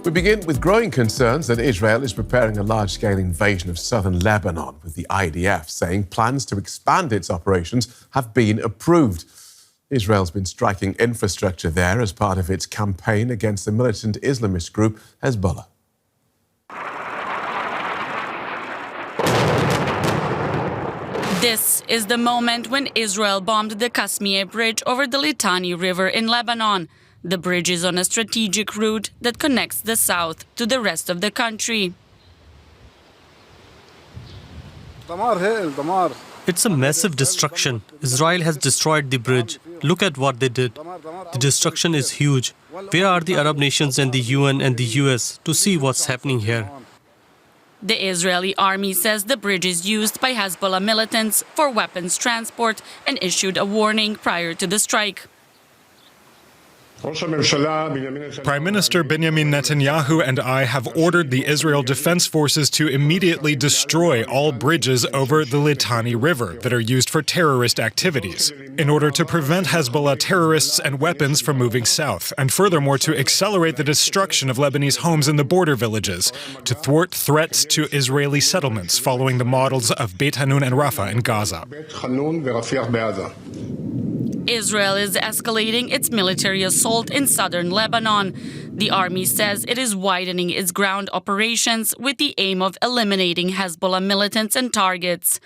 We begin with growing concerns that Israel is preparing a large-scale invasion of southern Lebanon, with the IDF saying plans to expand its operations have been approved. Israel's been striking infrastructure there as part of its campaign against the militant Islamist group Hezbollah. This is the moment when Israel bombed the Kasmieh Bridge over the Litani River in Lebanon. The bridge is on a strategic route that connects the south to the rest of the country. It's a massive destruction. Israel has destroyed the bridge. Look at what they did. The destruction is huge. Where are the Arab nations and the UN and the US to see what's happening here? The Israeli army says the bridge is used by Hezbollah militants for weapons transport and issued a warning prior to the strike. Prime Minister Benjamin Netanyahu and I have ordered the Israel Defense Forces to immediately destroy all bridges over the Litani River that are used for terrorist activities, in order to prevent Hezbollah terrorists and weapons from moving south, and furthermore to accelerate the destruction of Lebanese homes in the border villages, to thwart threats to Israeli settlements following the models of Beit Hanun and Rafah in Gaza. Israel is escalating its military assault in southern Lebanon. The army says it is widening its ground operations with the aim of eliminating Hezbollah militants and targets.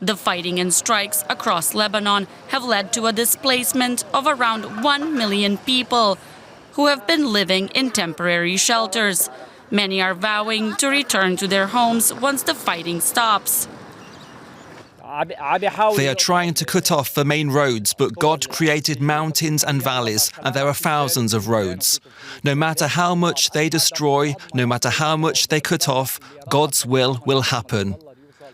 The fighting and strikes across Lebanon have led to a displacement of around 1 million people who have been living in temporary shelters. Many are vowing to return to their homes once the fighting stops. They are trying to cut off the main roads, but God created mountains and valleys, and there are thousands of roads. No matter how much they destroy, no matter how much they cut off, God's will happen.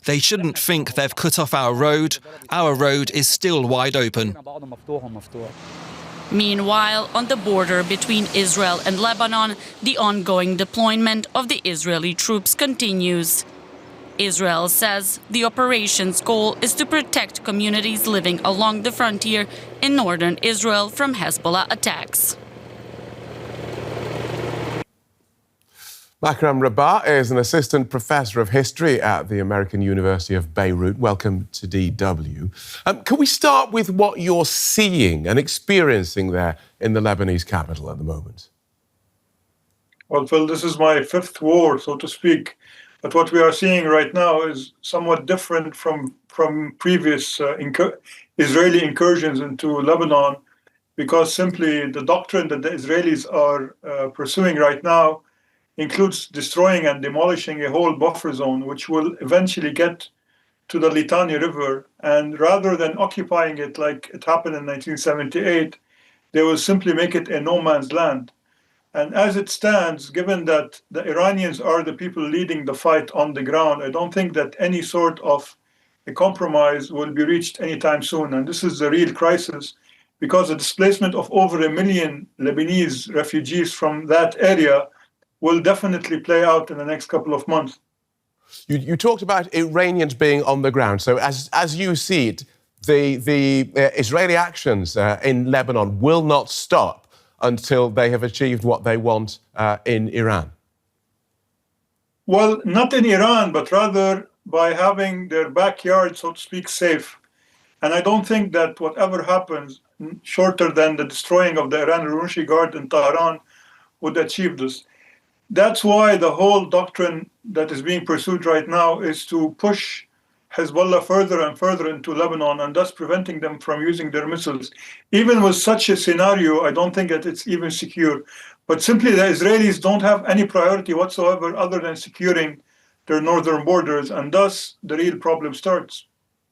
They shouldn't think they've cut off our road. Our road is still wide open. Meanwhile, on the border between Israel and Lebanon, the ongoing deployment of the Israeli troops continues. Israel says the operation's goal is to protect communities living along the frontier in northern Israel from Hezbollah attacks. Makram Rabah is an assistant professor of history at the American University of Beirut. Welcome to DW. Can we start with what you're seeing and experiencing there in the Lebanese capital at the moment? Well, Phil, this is my fifth war, so to speak. But what we are seeing right now is somewhat different from previous Israeli incursions into Lebanon, because simply the doctrine that the Israelis are pursuing right now includes destroying and demolishing a whole buffer zone, which will eventually get to the Litani River. And rather than occupying it like it happened in 1978, they will simply make it a no man's land. And as it stands, given that the Iranians are the people leading the fight on the ground, I don't think that any sort of a compromise will be reached anytime soon. And this is the real crisis, because the displacement of over 1 million Lebanese refugees from that area will definitely play out in the next couple of months. You talked about Iranians being on the ground. So as you see it, the Israeli actions in Lebanon will not stop until they have achieved what they want in Iran? Well, not in Iran, but rather by having their backyard, so to speak, safe. And I don't think that whatever happens, shorter than the destroying of the Iranian Revolutionary Guard in Tehran, would achieve this. That's why the whole doctrine that is being pursued right now is to push Hezbollah further and further into Lebanon, and thus preventing them from using their missiles. Even with such a scenario, I don't think that it's even secure. But simply the Israelis don't have any priority whatsoever other than securing their northern borders, and thus the real problem starts.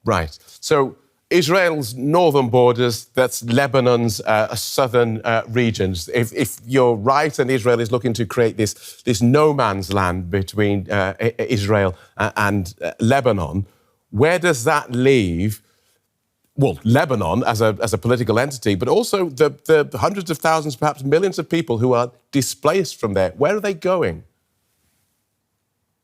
Right. So Israel's northern borders, that's Lebanon's southern regions. If you're right and Israel is looking to create this no man's land between Israel and Lebanon, where does that leave, well, Lebanon as a political entity, but also the hundreds of thousands, perhaps millions of people who are displaced from there? Where are they going?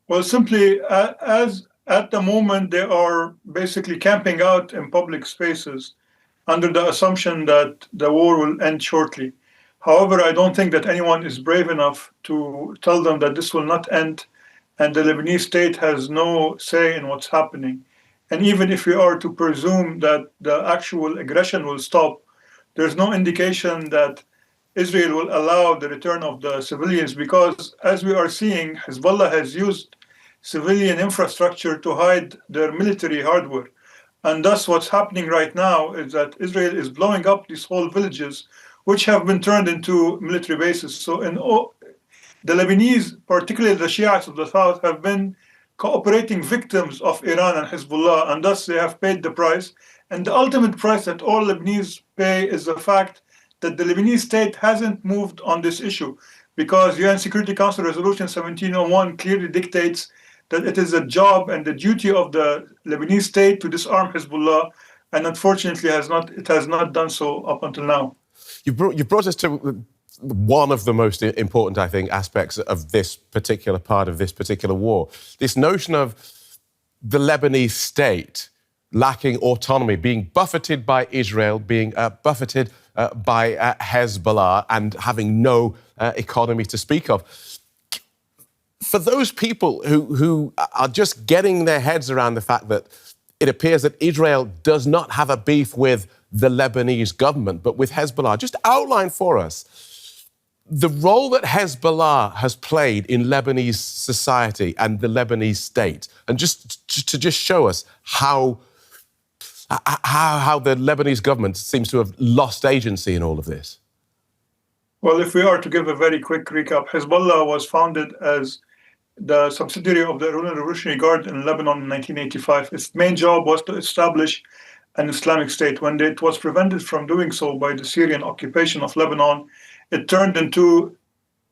Well, simply, as at the moment, they are basically camping out in public spaces under the assumption that the war will end shortly. However, I don't think that anyone is brave enough to tell them that this will not end, and the Lebanese state has no say in what's happening. And even if we are to presume that the actual aggression will stop, there's no indication that Israel will allow the return of the civilians, because as we are seeing, Hezbollah has used civilian infrastructure to hide their military hardware. And thus what's happening right now is that Israel is blowing up these whole villages, which have been turned into military bases. So the Lebanese, particularly the Shiites of the south, have been cooperating victims of Iran and Hezbollah, and thus they have paid the price. And the ultimate price that all Lebanese pay is the fact that the Lebanese state hasn't moved on this issue, because UN Security Council Resolution 1701 clearly dictates that it is a job and the duty of the Lebanese state to disarm Hezbollah, and unfortunately it has not done so up until now. You brought us to one of the most important, I think, aspects of this particular part of this particular war. This notion of the Lebanese state lacking autonomy, being buffeted by Israel, being buffeted by Hezbollah, and having no economy to speak of. For those people who are just getting their heads around the fact that it appears that Israel does not have a beef with the Lebanese government, but with Hezbollah, just outline for us the role that Hezbollah has played in Lebanese society and the Lebanese state, and just to show us how the Lebanese government seems to have lost agency in all of this. Well, if we are to give a very quick recap, Hezbollah was founded as the subsidiary of the Iranian Revolutionary Guard in Lebanon in 1985. Its main job was to establish an Islamic state. When it was prevented from doing so by the Syrian occupation of Lebanon, it turned into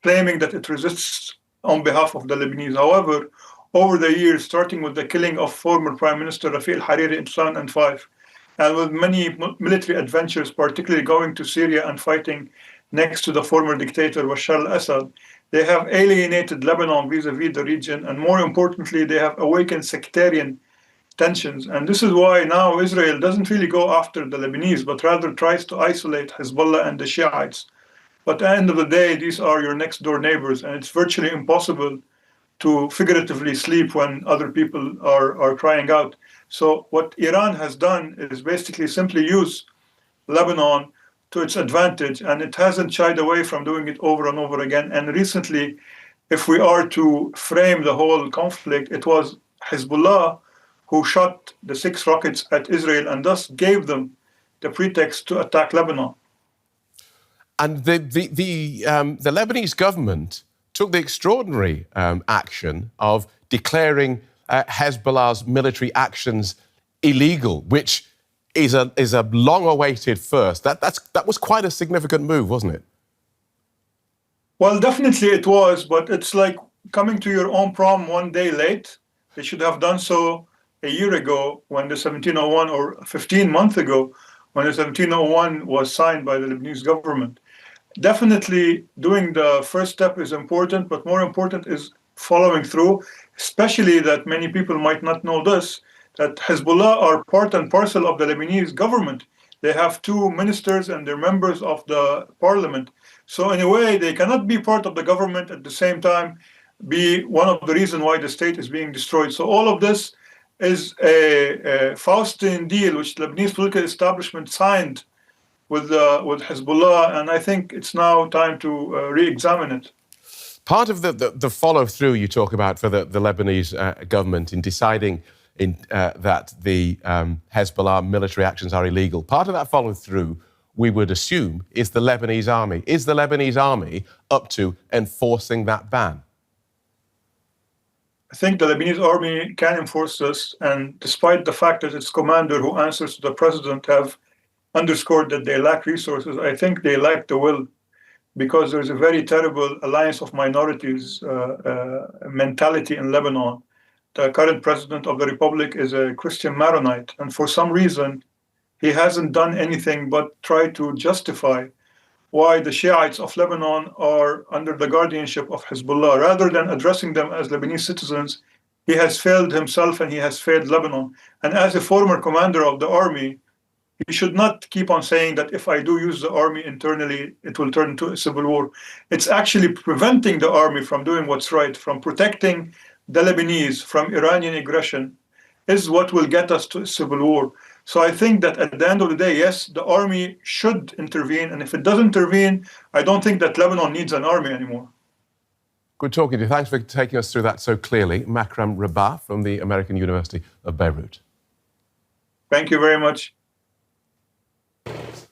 claiming that it resists on behalf of the Lebanese. However, over the years, starting with the killing of former Prime Minister Rafi al-Hariri in 2005, and with many military adventures, particularly going to Syria and fighting next to the former dictator Bashar al-Assad, they have alienated Lebanon vis-a-vis the region, and more importantly, they have awakened sectarian tensions. And this is why now Israel doesn't really go after the Lebanese, but rather tries to isolate Hezbollah and the Shiites. But at the end of the day, these are your next door neighbors, and it's virtually impossible to figuratively sleep when other people are crying out. So what Iran has done is basically simply use Lebanon to its advantage, and it hasn't shied away from doing it over and over again. And recently, if we are to frame the whole conflict, it was Hezbollah who shot the 6 rockets at Israel and thus gave them the pretext to attack Lebanon. And the Lebanese government took the extraordinary action of declaring Hezbollah's military actions illegal, which is a long-awaited first. That was quite a significant move, wasn't it? Well, definitely it was, but it's like coming to your own prom one day late. They should have done so a year ago when the 1701, or 15 months ago, when the 1701 was signed by the Lebanese government. Definitely doing the first step is important, but more important is following through, especially that many people might not know this, that Hezbollah are part and parcel of the Lebanese government. They have 2 ministers and they're members of the parliament. So in a way, they cannot be part of the government at the same time be one of the reasons why the state is being destroyed. So all of this is a Faustian deal which the Lebanese political establishment signed with Hezbollah, and I think it's now time to re-examine it. Part of the follow-through you talk about for the Lebanese government in deciding that the Hezbollah military actions are illegal, part of that follow-through, we would assume, is the Lebanese army. Is the Lebanese army up to enforcing that ban? I think the Lebanese army can enforce this, and despite the fact that its commander, who answers to the president, have underscored that they lack resources, I think they lack the will, because there's a very terrible alliance of minorities mentality in Lebanon. The current president of the republic is a Christian Maronite, and for some reason, he hasn't done anything but try to justify why the Shiites of Lebanon are under the guardianship of Hezbollah. Rather than addressing them as Lebanese citizens, he has failed himself and he has failed Lebanon. And as a former commander of the army, he should not keep on saying that if I do use the army internally, it will turn into a civil war. It's actually preventing the army from doing what's right, from protecting the Lebanese from Iranian aggression, is what will get us to a civil war. So I think that at the end of the day, yes, the army should intervene. And if it doesn't intervene, I don't think that Lebanon needs an army anymore. Good talking to you. Thanks for taking us through that so clearly. Makram Rabah from the American University of Beirut. Thank you very much.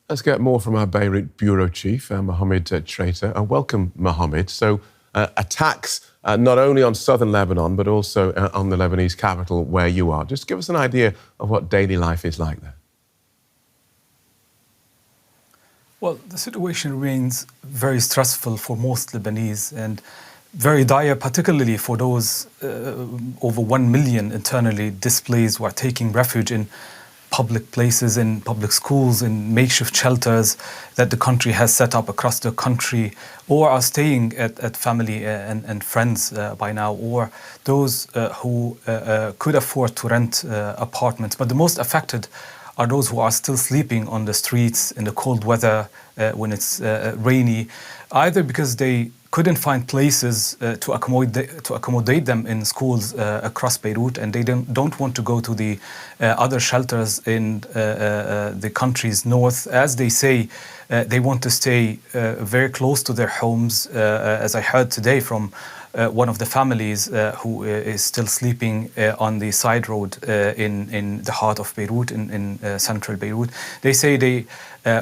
Let's get more from our Beirut bureau chief, Mohammed Traitor. Welcome, Mohammed. So attacks not only on southern Lebanon, but also on the Lebanese capital where you are. Just give us an idea of what daily life is like there. Well, the situation remains very stressful for most Lebanese and very dire, particularly for those over 1 million internally displaced who are taking refuge in public places, in public schools, in makeshift shelters that the country has set up across the country, or are staying at family and friends by now, or those who could afford to rent apartments. But the most affected are those who are still sleeping on the streets in the cold weather when it's rainy, either because they couldn't find places to accommodate them in schools across Beirut, and they don't want to go to the other shelters in the country's north. As they say, they want to stay very close to their homes, as I heard today from one of the families who is still sleeping on the side road in the heart of Beirut, in central Beirut. They say they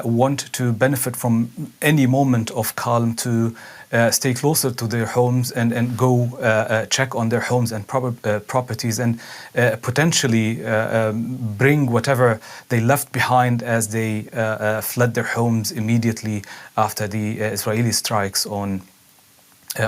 want to benefit from any moment of calm to stay closer to their homes and go check on their homes and properties, and potentially bring whatever they left behind as they fled their homes immediately after the Israeli strikes on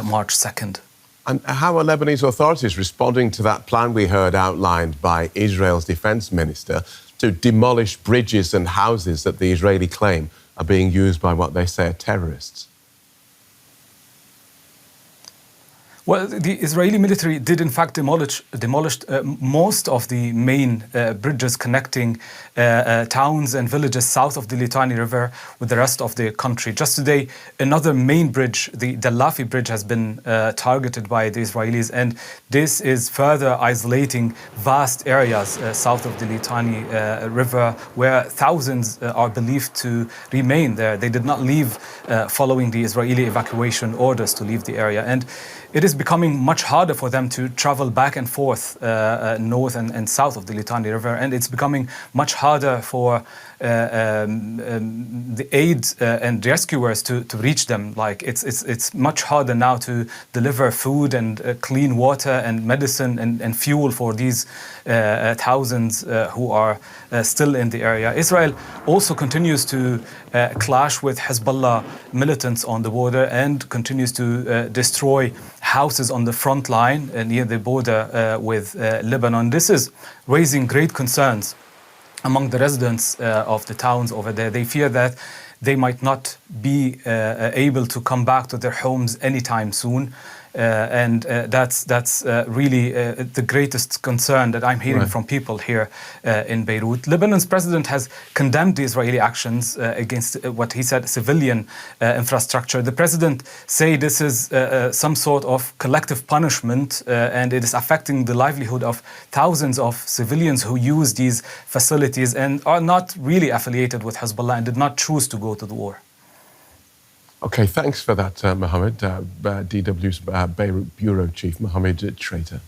March 2nd. And how are Lebanese authorities responding to that plan we heard outlined by Israel's defense minister to demolish bridges and houses that the Israeli claim are being used by what they say are terrorists? Well, the Israeli military did in fact demolished most of the main bridges connecting towns and villages south of the Litani River with the rest of the country. Just today, another main bridge, the Lafi bridge, has been targeted by the Israelis, and this is further isolating vast areas south of the Litani River, where thousands are believed to remain there. They did not leave following the Israeli evacuation orders to leave the area. And it is becoming much harder for them to travel back and forth north and south of the Litani River, and it's becoming much harder for the aid and rescuers to reach them. Like it's much harder now to deliver food and clean water and medicine and fuel for these thousands who are still in the area. Israel also continues to clash with Hezbollah militants on the border and continues to destroy houses on the front line near the border with Lebanon. This is raising great concerns among the residents of the towns over there. They fear that they might not be able to come back to their homes anytime soon. And that's really the greatest concern that I'm hearing from people here in Beirut. Lebanon's president has condemned the Israeli actions against what he said civilian infrastructure. The president said this is some sort of collective punishment, and it is affecting the livelihood of thousands of civilians who use these facilities and are not really affiliated with Hezbollah and did not choose to go to the war. OK, thanks for that, Mohammed. DW's Beirut Bureau Chief, Mohammed Traitor.